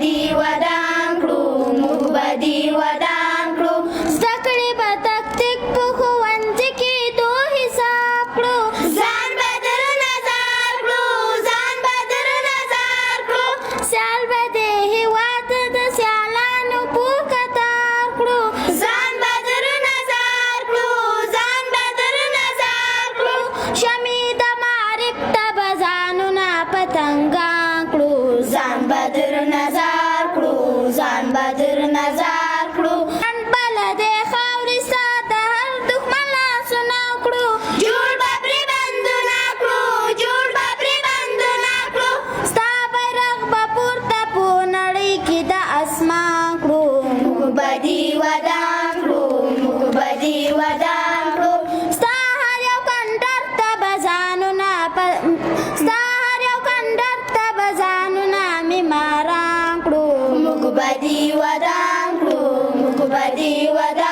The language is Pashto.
بدي ودان کړو موږ بدي ودان کړو زده کړې به تکتیک په ښوونځي کې دو حساب کړو ځان به در نظر کړو ځان به در نظر کړو سیال به د هېواد د سیالانو په کتار کړو ځان به در نظر کړو ځان به در نظر کړو شمعې د معارف ته به ځانونه پتنګان کړو ځان به در نظر کړو ځان به در نظر کړو ځان بله د خاورې ستا د هر دښمن لاسونه کړو جوړ به پرې بندونه کړو جوړ به پرې بندونه کړو ستا بیرغ به پورته په نړۍ کې د اسمان کړو موږ بدي ودان کړو موږ بدي ودان کړو ستا هر یو کندر ته به ځانونه ستا هر یو کندر ته به ځانونه معماران کړو موږ بدي ودان کړو موږ بدي ودان